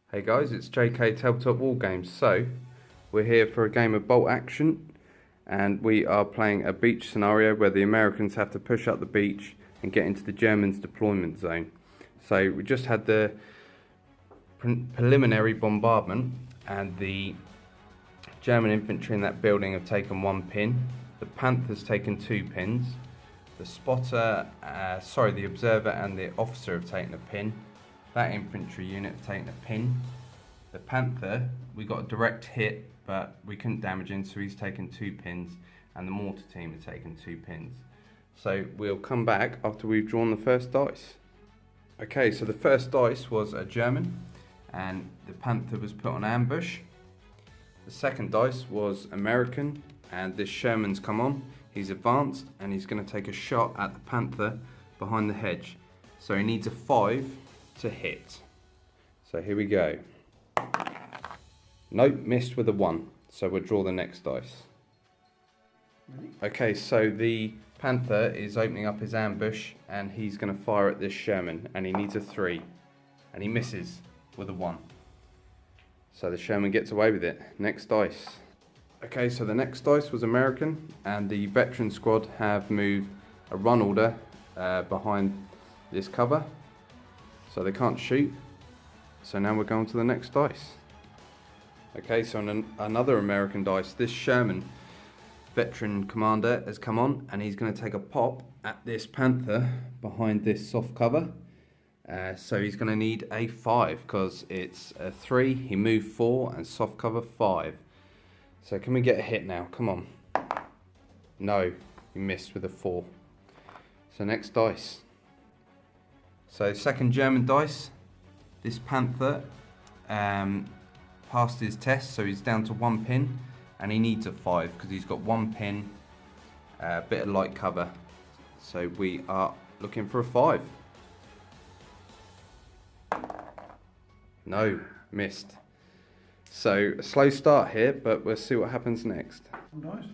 Hey guys, it's JK Tabletop War Games. So, we're here for a game of bolt action, and we are playing a beach scenario where the Americans have to push up the beach and get into the Germans' deployment zone. So, we just had the preliminary bombardment, and the German infantry in that building have taken 1 pin. The Panther's taken 2 pins. The the observer and the officer have taken a pin. That infantry unit have taken a pin. The Panther, we got a direct hit, but we couldn't damage him, so he's taken 2 pins, and the mortar team have taken 2 pins. So we'll come back after we've drawn the first dice. Okay, so the first dice was a German, and the Panther was put on ambush. The second dice was American, and this Sherman's come on. He's advanced, and he's going to take a shot at the Panther behind the hedge. So he needs a 5 to hit. So here we go. Nope, missed with a 1. So we'll draw the next dice. Ready? Okay, so the Panther is opening up his ambush, and he's going to fire at this Sherman, and he needs a 3. And he misses with a 1. So the Sherman gets away with it. Next dice. Okay, so the next dice was American, and the veteran squad have moved a run order behind this cover, so they can't shoot. So now we're going to the next dice. Okay, so on another American dice, this Sherman veteran commander has come on, and he's going to take a pop at this Panther behind this soft cover. So he's going to need a 5 because it's a 3, he moved 4, and soft cover 5. So can we get a hit now? Come on. No, he missed with a 4. So next dice. So second German dice. This Panther passed his test, so he's down to 1 pin, and he needs a 5 because he's got 1 pin, a bit of light cover. So we are looking for a 5. No, missed. So a slow start here, but we'll see what happens next. 1 dice.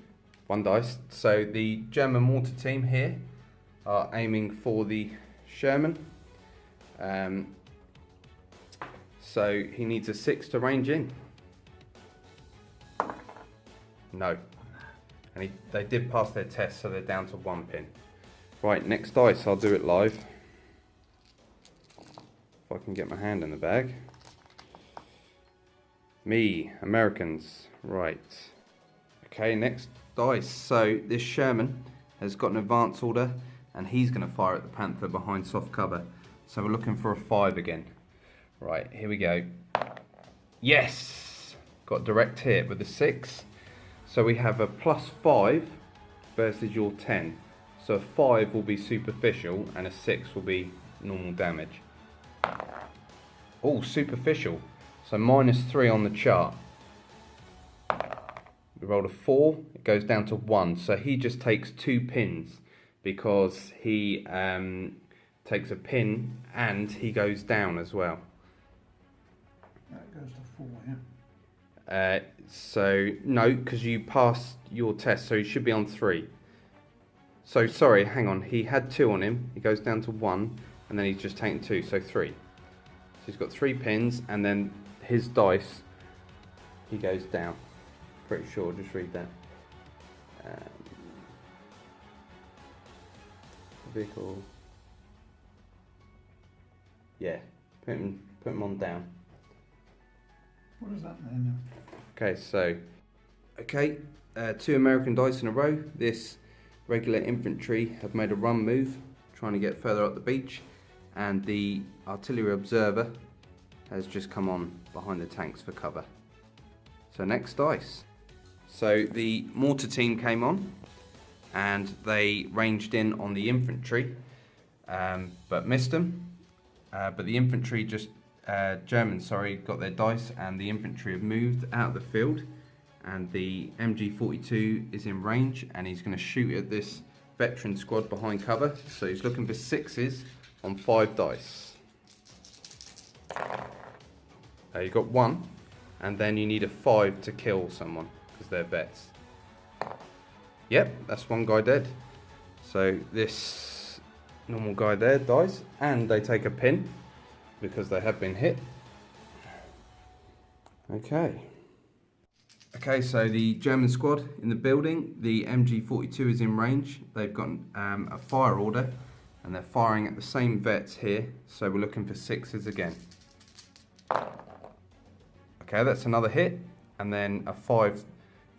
1 dice. So the German mortar team here are aiming for the Sherman. So he needs a 6 to range in. No. And they did pass their test, so they're down to 1 pin. Right, next dice. I'll do it live. If I can get my hand in the bag. Me, Americans, right. Okay, next dice. So this Sherman has got an advance order, and he's going to fire at the Panther behind soft cover. So we're looking for a 5 again. Right, here we go. Yes! Got direct hit with a 6. So we have a +5 versus your 10. So a 5 will be superficial, and a 6 will be normal damage. Oh, superficial. So -3 on the chart. We rolled a 4, it goes down to 1. So he just takes 2 pins because he takes a pin and he goes down as well. That goes to 4, yeah. So no, because you passed your test, so he should be on 3. So sorry, hang on, he had 2 on him, he goes down to 1, and then he's just taken 2, so 3. So he's got 3 pins, and then his dice, he goes down. Pretty sure, just read that. Vehicle. Yeah, put him on down. What does that mean? Okay, so, 2 American dice in a row. This regular infantry have made a run move, trying to get further up the beach, and the artillery observer has just come on behind the tanks for cover. So next dice. So the mortar team came on, and they ranged in on the infantry, but missed them. But the infantry Germans, got their dice, and the infantry have moved out of the field, and the MG42 is in range, and he's going to shoot at this veteran squad behind cover. So he's looking for 6s on 5 dice. You got 1, and then you need a 5 to kill someone because they're vets. Yep, that's 1 guy dead. So this normal guy there dies, and they take a pin because they have been hit. Okay. Okay, so the German squad in the building, the MG42 is in range. They've got a fire order and they're firing at the same vets here. So we're looking for 6s again. Okay, that's another hit and then a 5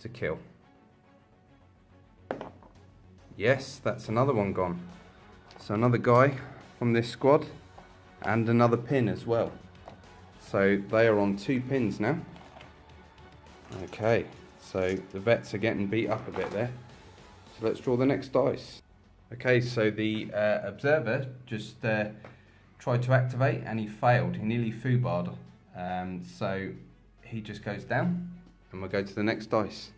to kill. Yes, that's another one gone. So another guy from this squad and another pin as well. So they are on 2 pins now. Okay, so the vets are getting beat up a bit there. So let's draw the next dice. Okay, so the observer just tried to activate and he failed. He nearly foobarred. So he just goes down and we'll go to the next dice.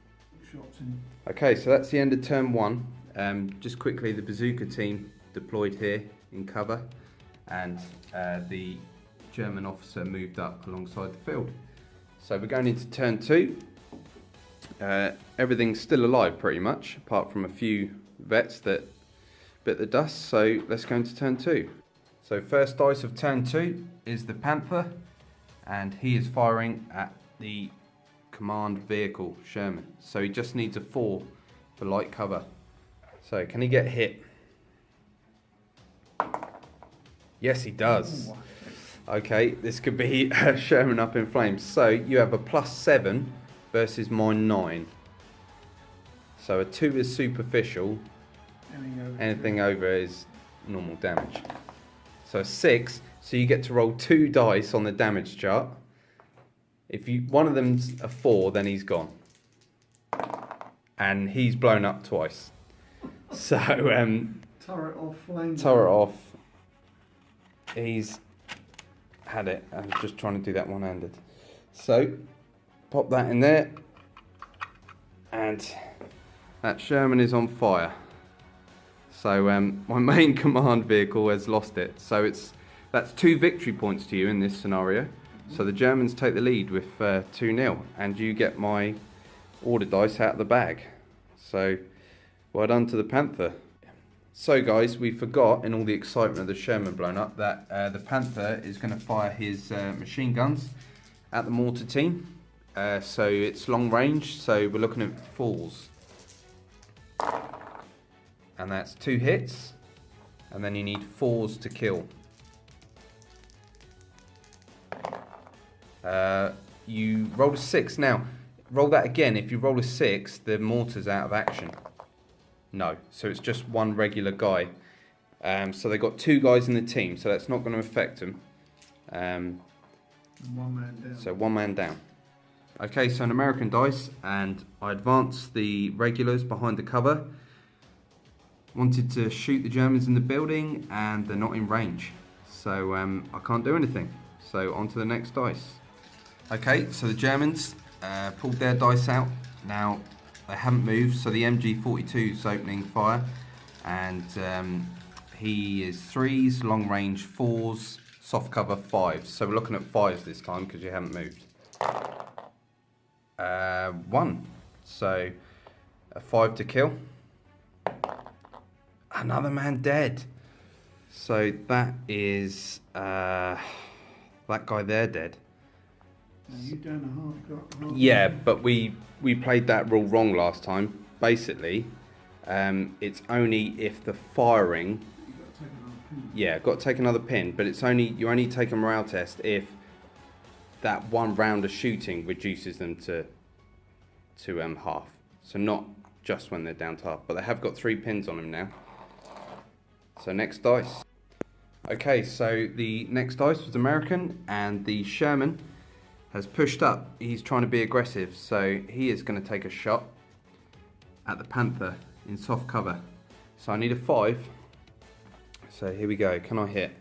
Okay, so that's the end of turn 1. Just quickly, the bazooka team deployed here in cover and the German officer moved up alongside the field. So we're going into turn 2. Everything's still alive pretty much, apart from a few vets that bit the dust. So let's go into turn 2. So first dice of turn 2 is the Panther, and he is firing at the command vehicle Sherman. So he just needs a 4 for light cover. So can he get hit? Yes, he does. Okay, this could be Sherman up in flames. So you have a +7 versus -9. So a 2 is superficial. Anything over is normal damage. So a 6. So you get to roll 2 dice on the damage chart. If one of them's a 4, then he's gone. And he's blown up twice. So turret off, flame. Turret off. He's had it. I was just trying to do that one-handed. So pop that in there, and that Sherman is on fire. So my main command vehicle has lost it. So that's 2 victory points to you in this scenario. So the Germans take the lead with 2-0, and you get my order dice out of the bag. So well done to the Panther. So guys, we forgot in all the excitement of the Sherman blown up that the Panther is going to fire his machine guns at the mortar team. So it's long range, so we're looking at 4s. And that's 2 hits, and then you need 4s to kill. You rolled a 6. Now, roll that again. If you roll a 6, the mortar's out of action. No, so it's just one regular guy. So they've got 2 guys in the team, so that's not going to affect them. 1 man down. So 1 man down. Okay, so an American dice, and I advanced the regulars behind the cover. Wanted to shoot the Germans in the building, and they're not in range. So I can't do anything. So on to the next dice. Okay, so the Germans pulled their dice out. Now, they haven't moved, so the MG42 is opening fire, and he is 3s, long range 4s, soft cover 5s. So we're looking at 5s this time because you haven't moved. 1. So a 5 to kill. Another man dead. So that is that guy there dead. Now you down a half. Yeah, but we played that rule wrong last time. Basically, it's only if the firing. You've got to take another pin. Yeah, got to take another pin, but you only take a morale test if that 1 round of shooting reduces them to half. So not just when they're down to half, but they have got 3 pins on them now. So next dice. Okay, so the next dice was American, and the Sherman has pushed up. He's trying to be aggressive, so he is going to take a shot at the Panther in soft cover. So I need a 5. So here we go. Can I hit?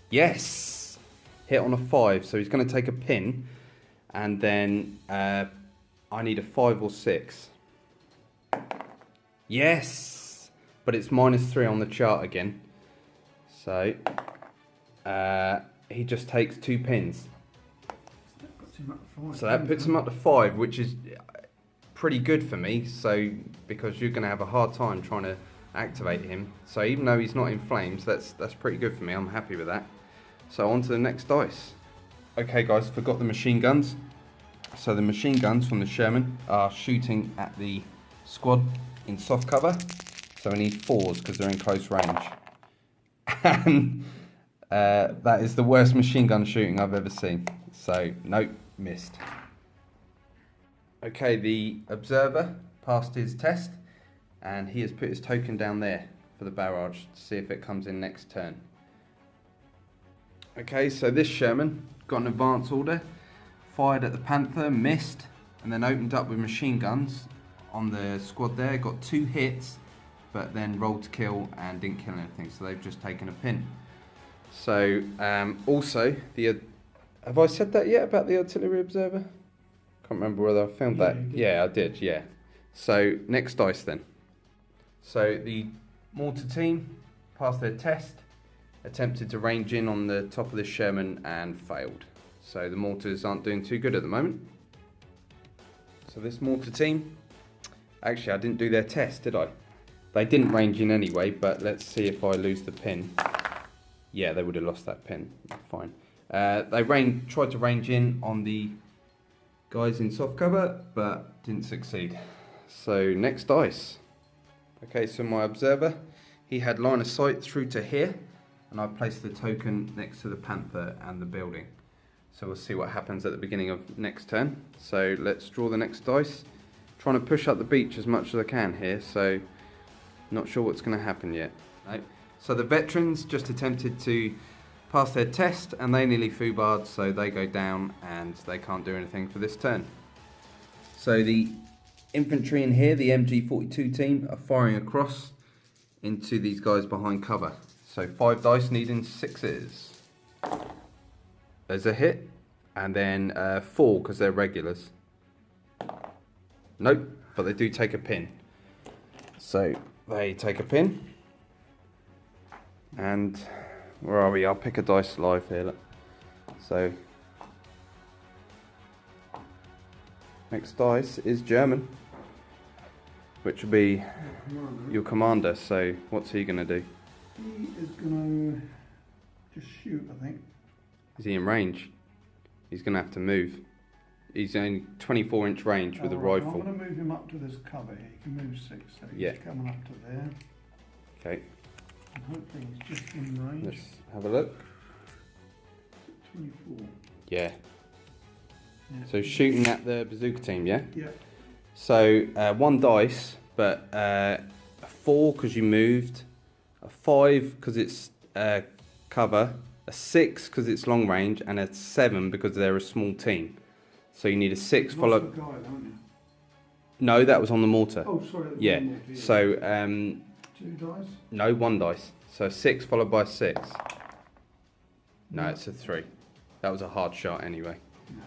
Yes! Hit on a 5. So he's going to take a pin, and then I need a 5 or 6. Yes! But it's -3 on the chart again. So he just takes 2 pins. So that puts him up to 5, which is pretty good for me. So because you're going to have a hard time trying to activate him. So even though he's not in flames, that's pretty good for me. I'm happy with that. So on to the next dice. Okay guys, forgot the machine guns. So the machine guns from the Sherman are shooting at the squad in soft cover. So we need 4s because they're in close range. And that is the worst machine gun shooting I've ever seen. So nope, missed. Okay, the observer passed his test and he has put his token down there for the barrage to see if it comes in next turn. Okay, so this Sherman got an advance order, fired at the Panther, missed, and then opened up with machine guns on the squad there, got 2 hits, but then rolled to kill and didn't kill anything, so they've just taken a pin. So, also, have I said that yet about the artillery observer? Can't remember whether I filmed that. Yeah, I did, yeah. So, next dice then. So, the mortar team passed their test, attempted to range in on the top of the Sherman and failed. So the mortars aren't doing too good at the moment. So this mortar team, actually I didn't do their test, did I? They didn't range in anyway, but let's see if I lose the pin. Yeah, they would have lost that pin, fine. They tried to range in on the guys in soft cover, but didn't succeed. So next dice. Okay, so my observer, he had line of sight through to here, and I placed the token next to the Panther and the building. So we'll see what happens at the beginning of next turn. So let's draw the next dice. Trying to push up the beach as much as I can here, so not sure what's going to happen yet. No. So the veterans just attempted to pass their test and they nearly foobarred, so they go down and they can't do anything for this turn. So the infantry in here, the MG42 team, are firing across into these guys behind cover. So 5 dice needing 6s. There's a hit, and then 4 because they're regulars. Nope, but they do take a pin. So they take a pin. And where are we? I'll pick a dice live here. Look. So next dice is German, which will be your commander. So what's he going to do? He is going to just shoot, I think. Is he in range? He's going to have to move. He's only 24-inch range with a rifle. I'm going to move him up to this cover here. He can move 6, so he's coming up to there. Okay. And hopefully he's just in range. Let's have a look. 24. Yeah. So shooting at the bazooka team, yeah? Yeah. So 1 dice, but a 4 because you moved, a 5 because it's cover, a 6 because it's long range, and a 7 because they're a small team. So you need a 6 followed. Guy, don't you? No, that was on the mortar. Oh, sorry. Yeah. Mortar, yeah. So 2 dice. no, 1 dice. So 6 followed by 6. No, it's a 3. That was a hard shot anyway. No.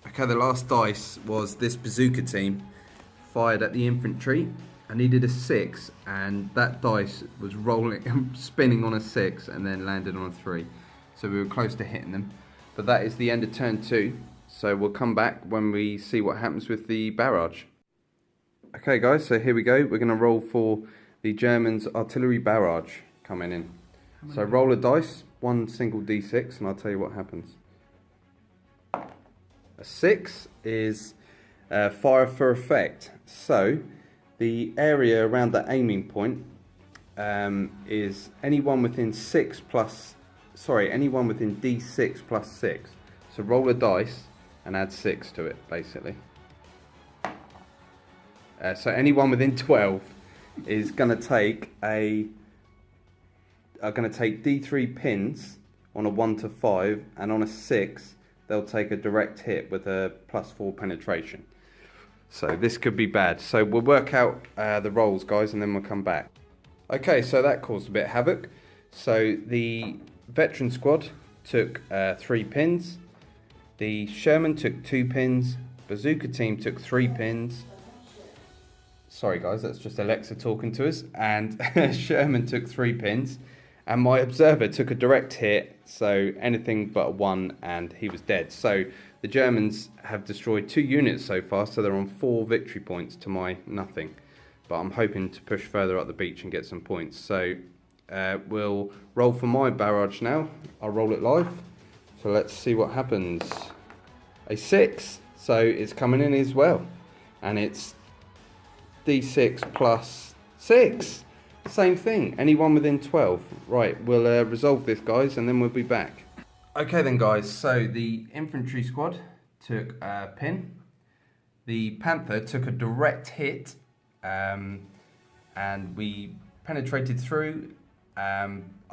Okay, the last dice was this bazooka team fired at the infantry. I needed a 6, and that dice was rolling, spinning on a 6, and then landed on a 3. So we were close to hitting them. But that is the end of turn 2. So we'll come back when we see what happens with the barrage. Okay guys, so here we go. We're going to roll for the Germans' artillery barrage coming in. So roll a dice, 1 single d6, and I'll tell you what happens. A 6 is fire for effect. So the area around that aiming point is anyone within anyone within d6 plus 6. So roll a dice and add 6 to it, basically. So anyone within 12 is going to take d3 pins on a 1 to 5, and on a 6 they'll take a direct hit with a +4 penetration. So this could be bad. So we'll work out the rolls, guys, and then we'll come back. Okay, so that caused a bit of havoc. So the veteran squad took 3 pins. The Sherman took 2 pins. Bazooka team took 3 pins. Sorry guys, that's just Alexa talking to us. And Sherman took 3 pins. And my observer took a direct hit, so anything but a 1, and he was dead. So the Germans have destroyed 2 units so far, so they're on 4 victory points to my nothing. But I'm hoping to push further up the beach and get some points. So we'll roll for my barrage now. I'll roll it live. So So let's see what happens. A 6. So it's coming in as well. And it's D6 plus 6. Same thing. Anyone within 12. Right, we'll resolve this, guys, and then we'll be back. Okay then, guys. So the infantry squad took a pin. The Panther took a direct hit. And we penetrated through. I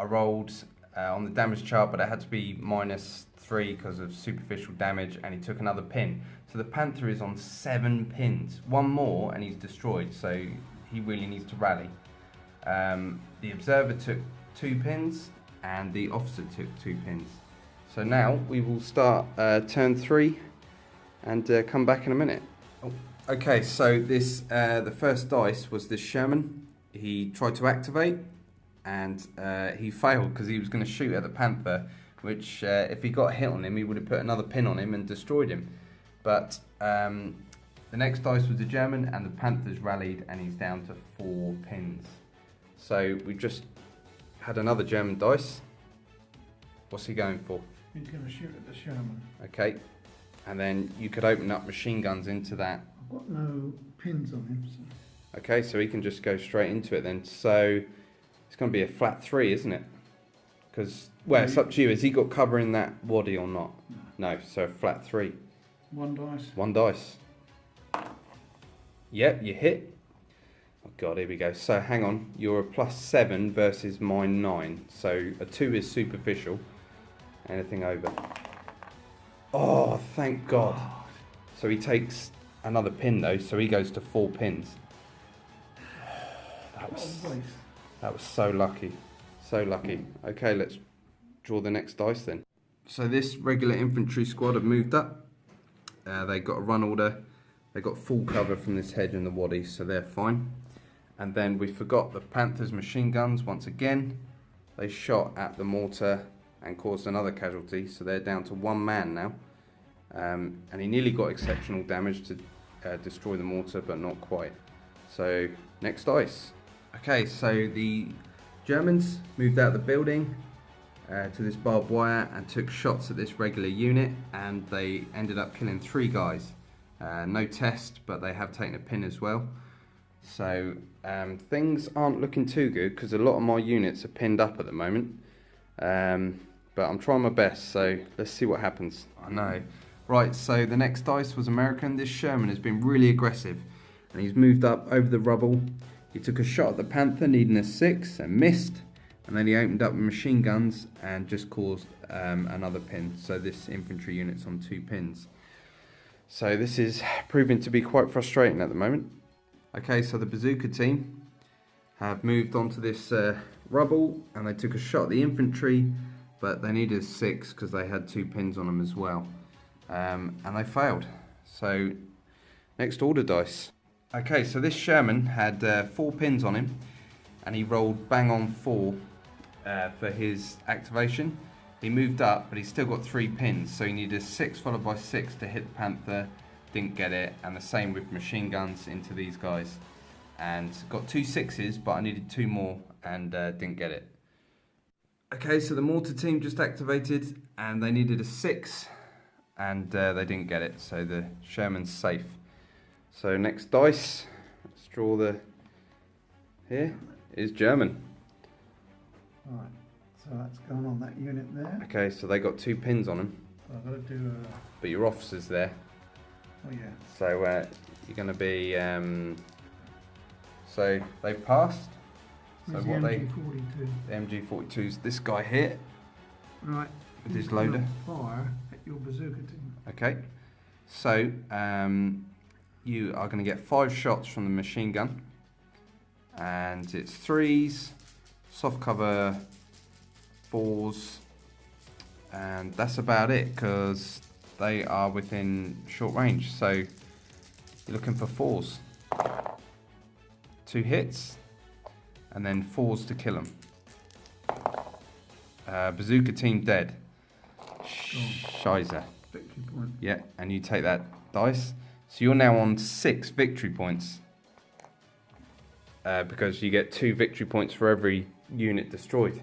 rolled on the damage chart, but it had to be -3 because of superficial damage, and he took another pin. So the Panther is on 7 pins. One more and he's destroyed, so he really needs to rally. The Observer took 2 pins and the Officer took 2 pins. So now we will start turn 3 and come back in a minute. Oh. Okay, so this the first dice was this Sherman. He tried to activate and he failed because he was going to shoot at the Panther, which if he got a hit on him, he would have put another pin on him and destroyed him. But the next dice was the German, and the Panther's rallied and he's down to 4 pins. So we just had another German dice. What's he going for? He's going to shoot at the Sherman. Okay, and then you could open up machine guns into that. I've got no pins on him. So. Okay, so he can just go straight into it then. So it's going to be a flat 3, isn't it? Because, well, it's up to you. Has he got cover in that waddy or not? No, so a flat 3. 1 dice. 1 dice. Yep, you hit. Oh God, here we go. So hang on, you're a +7 versus mine 9. So a 2 is superficial. Anything over. Oh, thank God. So he takes another pin though, so he goes to 4 pins. That was so lucky. So lucky. Okay, let's draw the next dice then. So this regular infantry squad have moved up. They got a run order. They got full cover from this hedge and the waddy, so they're fine. And then we forgot the Panther's machine guns once again. They shot at the mortar and caused another casualty, so they're down to 1 man now. And he nearly got exceptional damage to destroy the mortar, but not quite. So next dice. Okay, so the Germans moved out of the building to this barbed wire and took shots at this regular unit, and they ended up killing 3 guys. No test, but they have taken a pin as well. So things aren't looking too good because a lot of my units are pinned up at the moment. But I'm trying my best, so let's see what happens. I know. Right, so the next dice was American. This Sherman has been really aggressive and he's moved up over the rubble. He took a shot at the Panther needing a 6 and missed. And then he opened up with machine guns and just caused another pin. So this infantry unit's on 2 pins. So this is proving to be quite frustrating at the moment. Okay, so the bazooka team have moved onto this rubble and they took a shot at the infantry, but they needed a 6 because they had 2 pins on them as well. And they failed. So next order dice. Okay, so this Sherman had 4 pins on him and he rolled bang on 4 for his activation. He moved up, but he's still got 3 pins, so he needed a 6 followed by 6 to hit the Panther. Didn't get it, and the same with machine guns into these guys. And got 2 6s, but I needed 2 more and didn't get it. Okay, so the mortar team just activated and they needed a 6 and they didn't get it, so the Sherman's safe. So next dice, let's draw the, here is German. Right, so that's going on that unit there. Okay, so they got 2 pins on them. So I've got to do a... But your officer's there. Oh yeah. So you're going to be, so they've passed. So Where's what the they, MG42? the MG42's this guy here. Right. With his loader. Fire at your bazooka team. Okay, so you are going to get 5 shots from the machine gun, and it's 3s, soft cover 4s, and that's about it because they are within short range. So you're looking for 4s, 2 hits, and then 4s to kill them. Bazooka team dead. Shizer. Victory point. Yeah, and you take that dice. So you're now on 6 victory points. Because you get 2 victory points for every unit destroyed.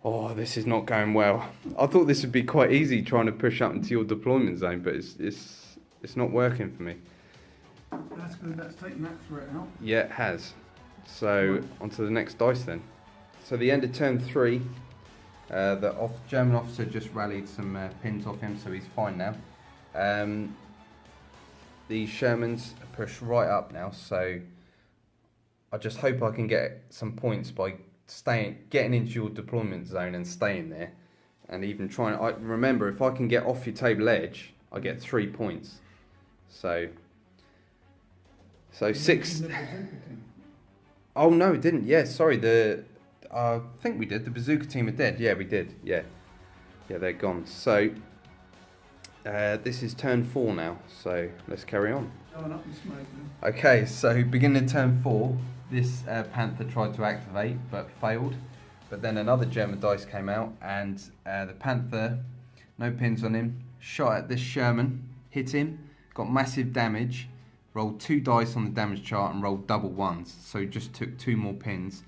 Oh, this is not going well. I thought this would be quite easy trying to push up into your deployment zone, but it's not working for me. That's good, that's taken that threat out. Yeah, it has. So, on to the next dice then. So the end of turn 3, the German officer just rallied some pins off him, so he's fine now. The Shermans are pushed right up now, so I just hope I can get some points by getting into your deployment zone and staying there, and even trying. Remember, if I can get off your table edge, I get 3 points. So 6. Oh no, it didn't. Yeah, sorry. I think we did. The bazooka team are dead. Yeah, we did. Yeah, they're gone. So this is turn 4 now. So let's carry on. Going up in smoke now. Okay, so beginning of turn 4, this Panther tried to activate but failed. But then another German dice came out, and the Panther, no pins on him, shot at this Sherman, hit him, got massive damage, rolled 2 dice on the damage chart and rolled double ones. So he just took 2 more pins,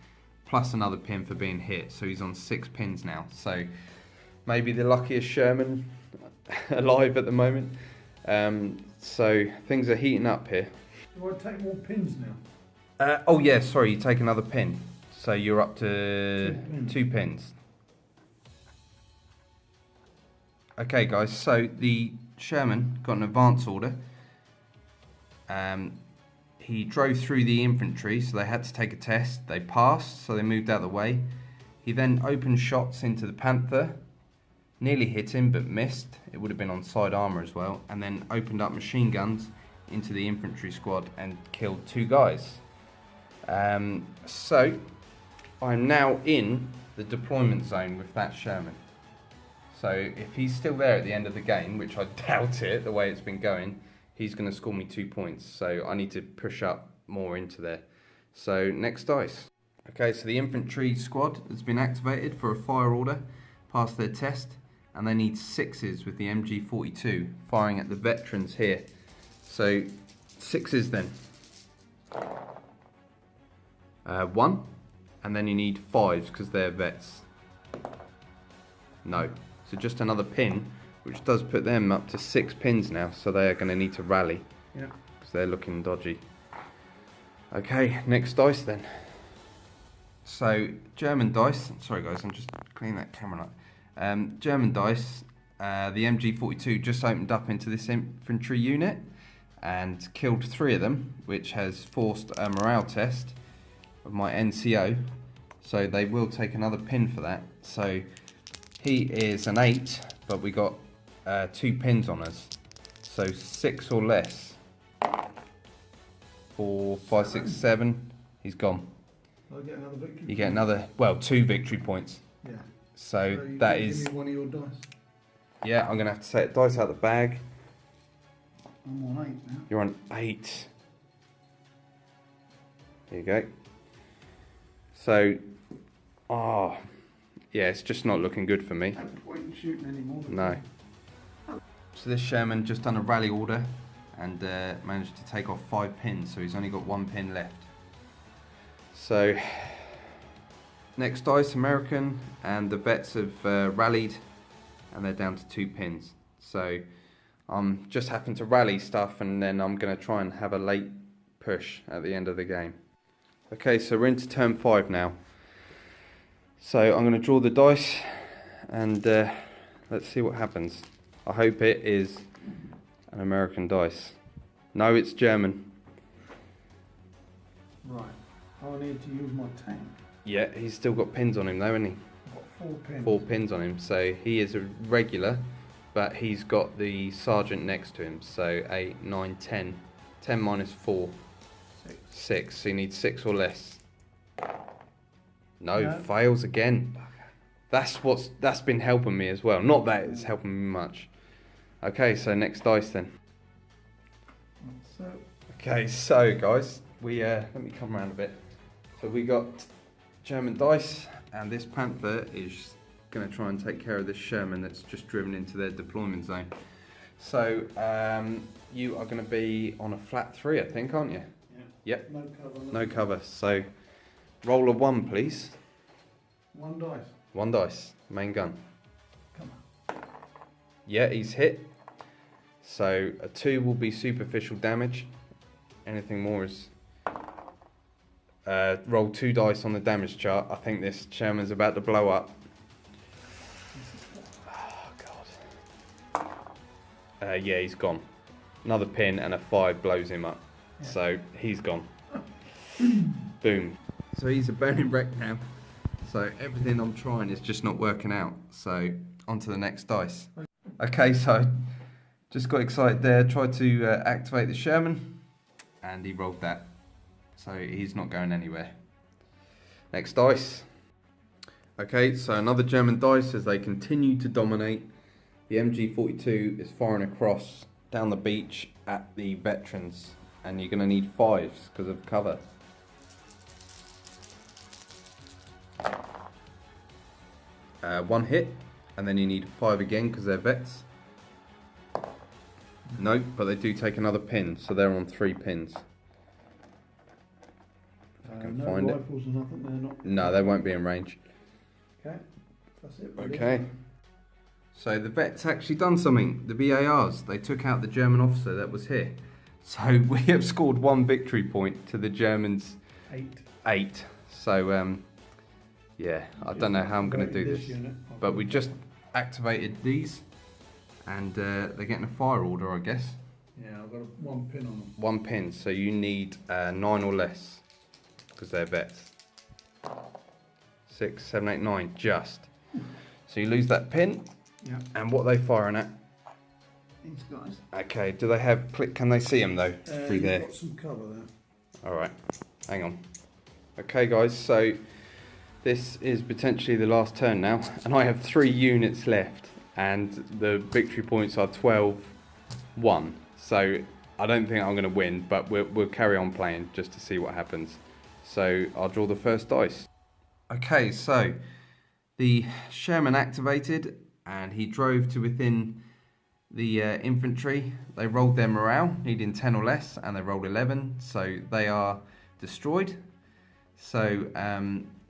plus another pin for being hit. So he's on 6 pins now. So maybe the luckiest Sherman alive at the moment. So things are heating up here. Do I take more pins now? Oh yeah, sorry, you take another pin. So you're up to 2 pins. Okay guys, so the Sherman got an advance order. He drove through the infantry, so they had to take a test. They passed, so they moved out of the way. He then opened shots into the Panther, nearly hit him but missed. It would have been on side armour as well. And then opened up machine guns into the infantry squad and killed 2 guys. So I'm now in the deployment zone with that Sherman. So if he's still there at the end of the game, which I doubt it, the way it's been going, he's going to score me 2 points. So I need to push up more into there. So next dice. Okay, so the infantry squad has been activated for a fire order, passed their test, and they need 6s with the MG42, firing at the veterans here. So 6s then. 1, and then you need 5s because they're vets. No, so just another pin, which does put them up to 6 pins now, so they are going to need to rally. Yeah. Because they're looking dodgy. Okay, next dice then. So German dice, sorry guys, I'm just cleaning that camera up. German dice, the MG42 just opened up into this infantry unit and killed 3 of them, which has forced a morale test of my NCO, so they will take another pin for that. So he is an 8, but we got 2 pins on us, so 6 or less. 4, 5, 6, 7, he's gone. I get another victory. You get another, well, 2 victory points. Yeah. So you that give is, me one of your dice. yeah, I'm going to have to take dice out of the bag. I'm on 8 now. You're on 8. There you go. So, yeah, it's just not looking good for me. No point in shooting anymore. No. So this Sherman just done a rally order and managed to take off 5 pins, so he's only got 1 pin left. So, next dice, American, and the vets have rallied, and they're down to 2 pins. So, I'm just having to rally stuff, and then I'm going to try and have a late push at the end of the game. Okay, so we're into turn 5 now. So I'm going to draw the dice, and let's see what happens. I hope it is an American dice. No, it's German. Right. I need to use my tank. Yeah, he's still got pins on him though, hasn't he? I've got 4 pins. 4 pins on him, so he is a regular, but he's got the sergeant next to him. So 8, 9, 10. 10 minus 4. 6. So you need 6 or less. No, fails again. That's been helping me as well. Not that it's helping me much. Okay, so next dice then. So, Okay, so guys, we let me come around a bit. So we got German dice, and this Panther is going to try and take care of this Sherman that's just driven into their deployment zone. So you are going to be on a flat 3, I think, aren't you? yeah. Yep. No cover. No cover. So roll a 1, please. 1 dice. 1 dice, main gun. Come on. Yeah, he's hit. So a 2 will be superficial damage. Anything more is... roll 2 dice on the damage chart. I think this Sherman's about to blow up. Oh, God. Yeah, he's gone. Another pin and a 5 blows him up. Yeah. So he's gone. Boom. So he's a burning wreck now. So everything I'm trying is just not working out. So on to the next dice. Okay, so just got excited there. Tried to activate the Sherman and he rolled that. So he's not going anywhere. Next dice. Okay, so another German dice as they continue to dominate. The MG42 is firing across down the beach at the veterans, and you're going to need 5s because of cover. One hit, and then you need 5 again because they're vets. Nope, but they do take another pin, so they're on 3 pins. No rifles or nothing, they're not. No, they won't be in range. Okay, that's it. Okay. So the vets actually done something. The BARs, they took out the German officer that was here. So we have scored 1 victory point to the Germans' 8. So yeah, I don't know how I'm going to do this, but we just activated these, and they're getting a fire order, I guess. Yeah, I've got 1 pin on them. 1 pin, so you need 9 or less because they're vets. 6, 7, 8, 9, just. So you lose that pin. Yeah. And what are they firing at? These guys. Okay, do they have, can they see them though, through there? Got some cover there. Alright, hang on. Okay guys, so this is potentially the last turn now, and I have 3 units left, and the victory points are 12-1. So I don't think I'm going to win, but we'll carry on playing just to see what happens. So I'll draw the first dice. Okay, so the Sherman activated, and he drove to within the infantry. They rolled their morale, needing 10 or less, and they rolled 11, so they are destroyed. So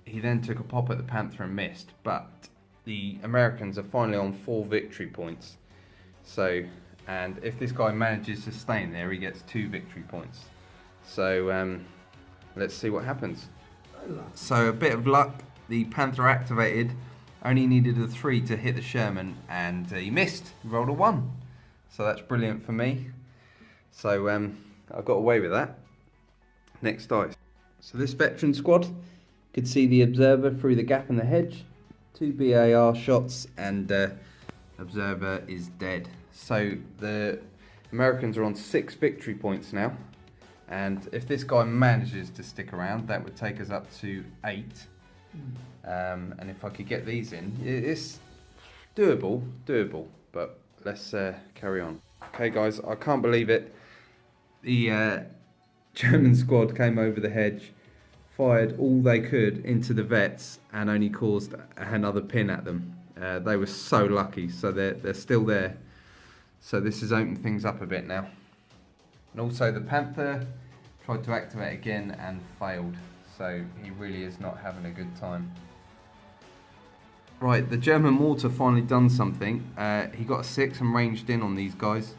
he then took a pop at the Panther and missed, but the Americans are finally on 4 victory points. So, and if this guy manages to stay in there, he gets 2 victory points. So let's see what happens. So a bit of luck, the Panther activated, only needed a 3 to hit the Sherman, and he missed, he rolled a 1. So that's brilliant for me. So I got away with that. Next dice. So this veteran squad could see the observer through the gap in the hedge. 2 BAR shots, and observer is dead. So the Americans are on 6 victory points now. And if this guy manages to stick around, that would take us up to 8. And if I could get these in, it's doable, but let's carry on. Okay guys, I can't believe it. The German squad came over the hedge, fired all they could into the vets, and only caused another pin at them. They were so lucky, so they're still there. So this has opened things up a bit now. And also the Panther tried to activate again and failed. So he really is not having a good time. Right, the German mortar finally done something. He got a 6 and ranged in on these guys.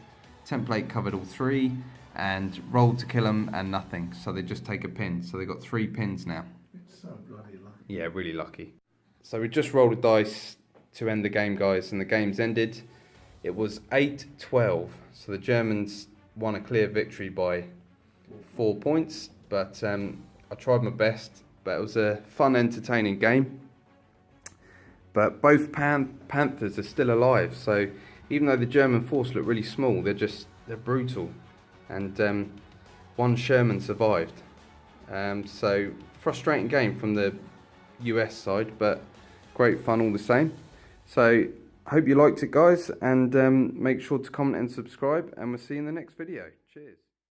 Template covered all 3 and rolled to kill them and nothing. So they just take a pin. So they got 3 pins now. It's so bloody lucky. Yeah, really lucky. So we just rolled a dice to end the game, guys, and the game's ended. It was 8-12. So the Germans won a clear victory by 4 points. But I tried my best, but it was a fun, entertaining game. But both Panthers are still alive, so even though the German force looked really small, they're brutal. And 1 Sherman survived. So frustrating game from the US side, but great fun all the same. So I hope you liked it, guys, and make sure to comment and subscribe, and we'll see you in the next video. Cheers.